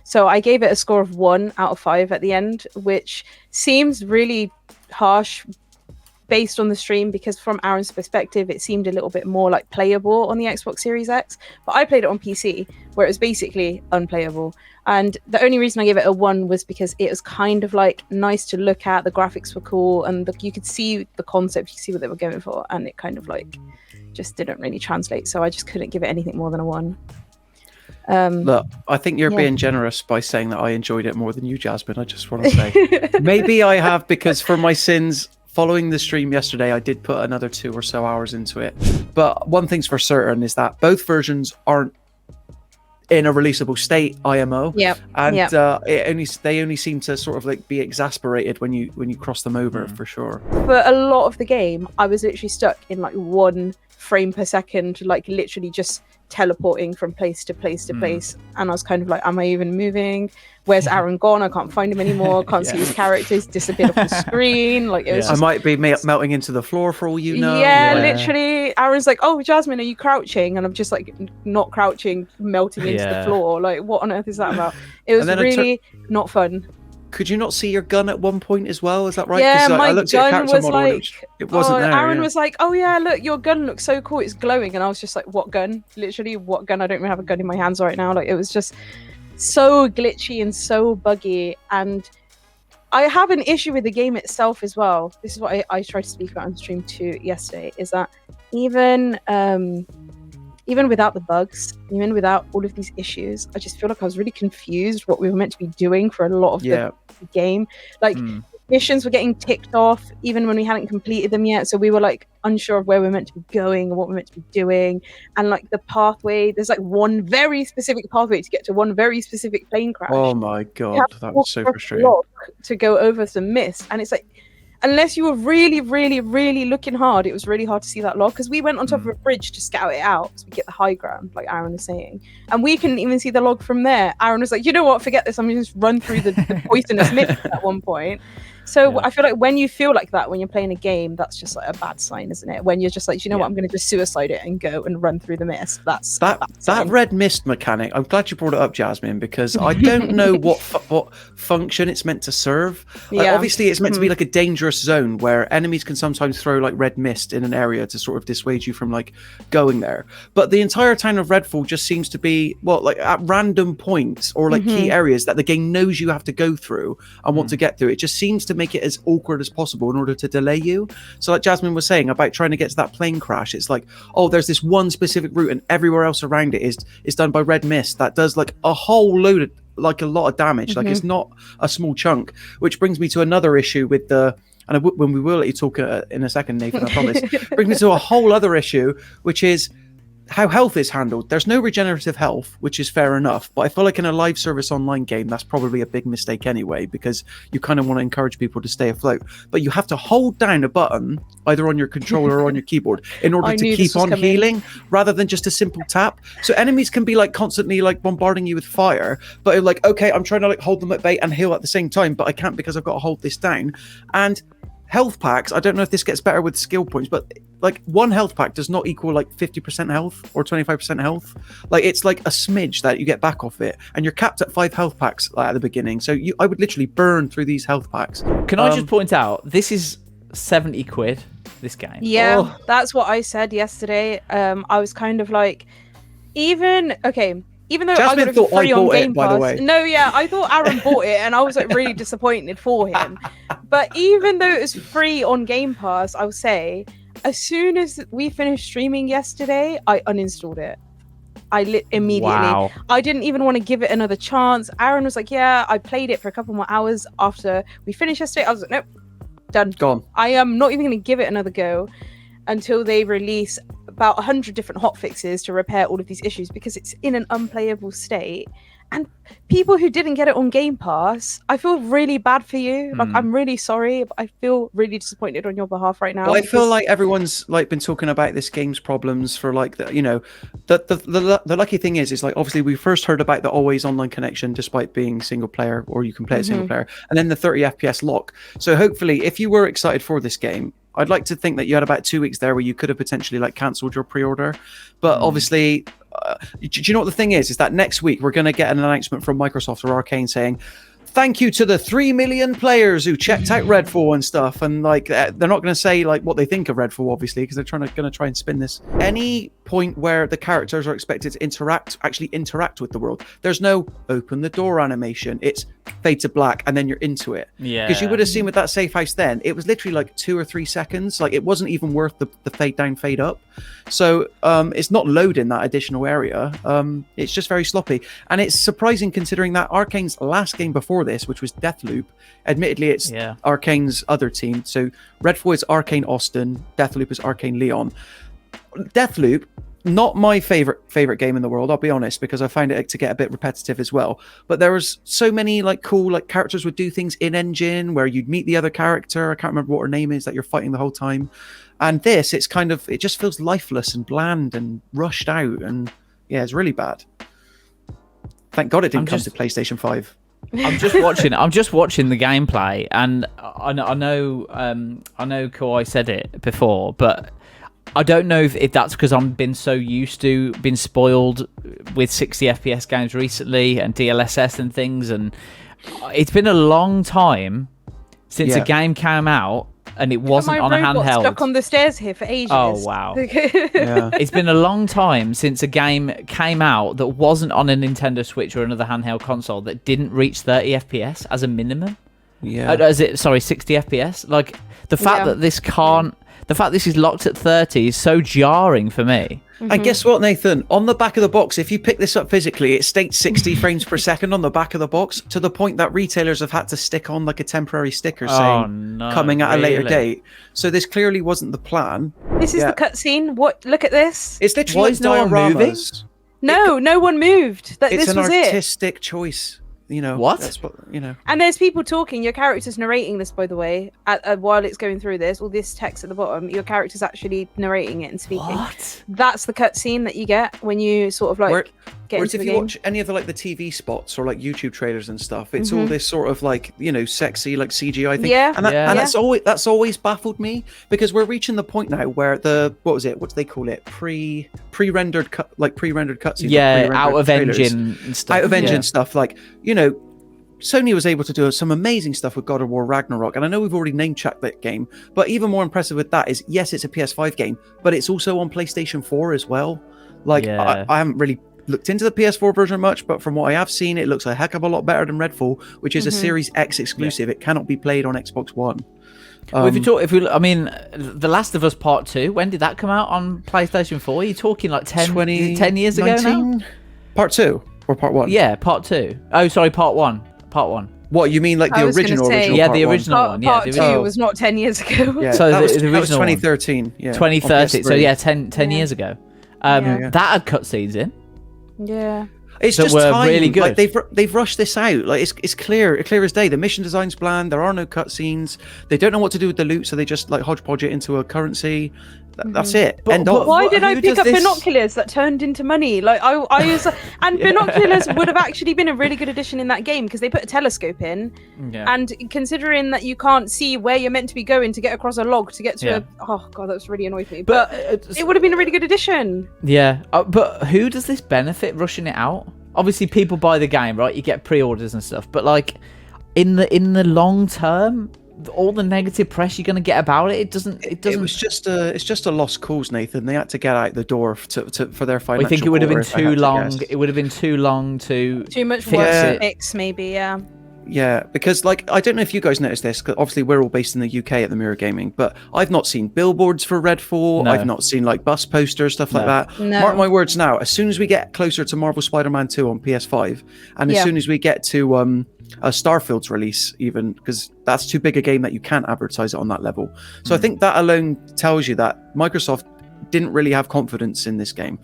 So I gave it a score of 1 out of 5 at the end, which seems really harsh based on the stream, because from Aaron's perspective, it seemed a little bit more like playable on the Xbox Series X. But I played it on PC, where it was basically unplayable. And the only reason I gave it a 1 was because it was kind of like nice to look at. The graphics were cool, and you could see the concept, you could see what they were going for, and it kind of like just didn't really translate. So I just couldn't give it anything more than a 1. Look, I think you're being generous by saying that I enjoyed it more than you, Jasmine. I just want to say, maybe I have, because for my sins, following the stream yesterday, I did put another 2 or so hours into it. But one thing's for certain is that both versions aren't in a releasable state, IMO. And they only seem to sort of like be exasperated when you cross them over, for sure. For a lot of the game, I was literally stuck in like 1 frame per second, like literally just teleporting from place to place to place, and I was kind of like, am I even moving? Where's Aaron gone? I can't find him anymore. Can't see his characters, disappeared off the screen. Like it was just... I might be melting into the floor for all you know. Literally Aaron's like, oh Jasmine, are you crouching? And I'm just like not crouching, melting into the floor. Like what on earth is that about? It was really not fun. Could you not see your gun at one point as well? Is that right? Yeah, my gun was like... It wasn't there. Aaron was like, oh yeah, look, your gun looks so cool. It's glowing. And I was just like, what gun? Literally, what gun? I don't even have a gun in my hands right now. Like, it was just so glitchy and so buggy. And I have an issue with the game itself as well. This is what I tried to speak about on stream too yesterday, is that even without the bugs, even without all of these issues, I just feel like I was really confused what we were meant to be doing for a lot of the game. Like missions were getting ticked off even when we hadn't completed them yet, so we were like unsure of where we're meant to be going or what we're meant to be doing. And like the pathway, there's like one very specific pathway to get to one very specific plane crash. Oh my god, that was so frustrating. To go over some mist, and it's like, unless you were really, really, really looking hard, it was really hard to see that log, because we went on top of a bridge to scout it out so we get the high ground, like Aaron was saying, and we couldn't even see the log from there. Aaron was like, you know what, forget this, I'm going to just run through the poisonous mist at one point. So I feel like when you feel like that when you're playing a game, that's just like a bad sign, isn't it? When you're just like, you know what, I'm going to just suicide it and go and run through the mist. That's that red mist mechanic. I'm glad you brought it up, Jasmine, because I don't know what function it's meant to serve. Like, obviously, it's meant to be like a dangerous zone where enemies can sometimes throw like red mist in an area to sort of dissuade you from like going there. But the entire town of Redfall just seems to be like at random points or like key areas that the game knows you have to go through and want to get through. It just seems to make it as awkward as possible in order to delay you. So like Jasmine was saying about trying to get to that plane crash, it's like, oh, there's this one specific route and everywhere else around it is done by red mist that does like a whole load of like a lot of damage. Like it's not a small chunk, which brings me to another issue with the, and when we will let you talk in a second, Nathan, I promise, brings me to a whole other issue, which is how health is handled. There's no regenerative health, which is fair enough, but I feel like in a live service online game, that's probably a big mistake anyway, because you kind of want to encourage people to stay afloat. But you have to hold down a button, either on your controller or on your keyboard, in order to keep on healing, rather than just a simple tap. So enemies can be like constantly like bombarding you with fire, but you're like, okay, I'm trying to like hold them at bay and heal at the same time, but I can't because I've got to hold this down. And health packs, I don't know if this gets better with skill points, but like one health pack does not equal like 50% health or 25% health. Like it's like a smidge that you get back off it, and you're capped at 5 health packs like, at the beginning. So I would literally burn through these health packs. Can I just point out, this is 70 quid, this game. Yeah, that's what I said yesterday. I was kind of like, even though Jasmine I got it for free on Game Pass. By the way. No, yeah, I thought Aaron bought it, and I was like really disappointed for him. But even though it was free on Game Pass, I would say, as soon as we finished streaming yesterday, I uninstalled it. Immediately. Wow. I didn't even want to give it another chance. Aaron was like, yeah, I played it for a couple more hours after we finished yesterday. I was like, nope, done. Gone. I am not even going to give it another go until they release about 100 different hotfixes to repair all of these issues, because it's in an unplayable state. And people who didn't get it on Game Pass, I feel really bad for you. Like, I'm really sorry, but I feel really disappointed on your behalf right now. Well, I feel like everyone's like been talking about this game's problems for like the, you know, the lucky thing is like, obviously we first heard about the always online connection despite being single player, or you can play it single player, and then the 30 FPS lock. So hopefully if you were excited for this game, I'd like to think that you had about 2 weeks there where you could have potentially like cancelled your pre-order, but obviously, do you know what the thing is that next week we're going to get an announcement from Microsoft or Arcane saying, thank you to the 3 million players who checked out Redfall and stuff. And like, they're not going to say like what they think of Redfall, obviously, because they're going to try and spin this. Any point where the characters are expected to actually interact with the world. There's no open the door animation. It's fade to black and then you're into it. Yeah. Because you would have seen with that safe house then, it was literally like 2 or 3 seconds. Like it wasn't even worth the fade down, fade up. So it's not loading that additional area. It's just very sloppy. And it's surprising considering that Arcane's last game before this, which was Deathloop, admittedly it's Arcane's other team. So Redfall is Arcane Austin, Deathloop is Arcane Leon. Deathloop, not my favorite game in the world, I'll be honest, because I find it to get a bit repetitive as well. But there was so many like cool like characters would do things in engine where you'd meet the other character. I can't remember what her name is that you're fighting the whole time. And this, it's kind of, it just feels lifeless and bland and rushed out, and yeah, it's really bad. Thank God it didn't come to PlayStation 5. I'm just watching the gameplay, and I know Kawhi said it before, but I don't know if that's because I've been so used to being spoiled with 60 FPS games recently and DLSS and things, and it's been a long time since a game came out and it wasn't on a handheld. Stuck on the stairs here for ages. Oh wow! Yeah. It's been a long time since a game came out that wasn't on a Nintendo Switch or another handheld console that didn't reach 30 FPS as a minimum. Yeah. 60 FPS. Like the fact that this can't. The fact this is locked at 30 is so jarring for me. Mm-hmm. And guess what, Nathan? On the back of the box, if you pick this up physically, it states 60 frames per second on the back of the box, to the point that retailers have had to stick on like a temporary sticker saying coming at a later date. So this clearly wasn't the plan. This is the cutscene. What? Look at this. It's literally like no one moving? No one moved. It's this an was artistic choice. You know what? That's what you know. And there's people talking. Your character's narrating this, by the way, while it's going through this. All this text at the bottom. Your character's actually narrating it and speaking. What? That's the cutscene that you get when you sort of like get whereas into if the you game. watch any of the like the TV spots or like YouTube trailers and stuff, it's all this sort of like sexy like CGI thing. Yeah. And that's always baffled me, because we're reaching the point now where what do they call it? Pre-rendered cutscenes. Yeah, out of engine and stuff. Out of engine stuff, like Sony was able to do some amazing stuff with God of War Ragnarok, and I know we've already name-checked that game, but even more impressive with that is, yes, it's a PS5 game, but it's also on PlayStation 4 as well. Like, I haven't really looked into the PS4 version much, but from what I have seen, it looks a heck of a lot better than Redfall, which is a Series X exclusive. It cannot be played on Xbox One. The Last of Us Part 2, when did that come out on PlayStation 4? Are you talking like 10 years ago now? Part 2 or Part 1? Yeah, Part 2. Oh, sorry, Part 1. Part 1. What, you mean like the original? Yeah, the original one. Part 2 was not 10 years ago. Yeah, so that was original 2013. Yeah, 2013. So yeah, 10 years ago. That had cutscenes in. Yeah. It's just time. Really good. Like they've rushed this out. Like it's clear as day. The mission design's bland. There are no cutscenes. They don't know what to do with the loot, so they just like hodgepodge it into a currency. That's it. But why did I pick up binoculars that turned into money? Like I was, and binoculars would have actually been a really good addition in that game, because they put a telescope in, and considering that you can't see where you're meant to be going to get across a log to get to oh god, that's really annoyed me. But it would have been a really good addition. Yeah, but who does this benefit rushing it out? Obviously, people buy the game, right? You get pre-orders and stuff, but like in the long term, all the negative press you're going to get about it doesn't. It's just a lost cause, Nathan. They had to get out the door for their financial. I think it would have been too long. It would have been too long to too much work to fix, maybe. Yeah. Yeah, because like I don't know if you guys noticed this, because obviously we're all based in the UK at the Mirror Gaming, but I've not seen billboards for Redfall. No. I've not seen like bus posters, stuff like that. No. Mark my words now, as soon as we get closer to Marvel Spider-Man 2 on PS5, and as soon as we get to Starfield's release, even, because that's too big a game that you can't advertise it on that level. So I think that alone tells you that Microsoft didn't really have confidence in this game.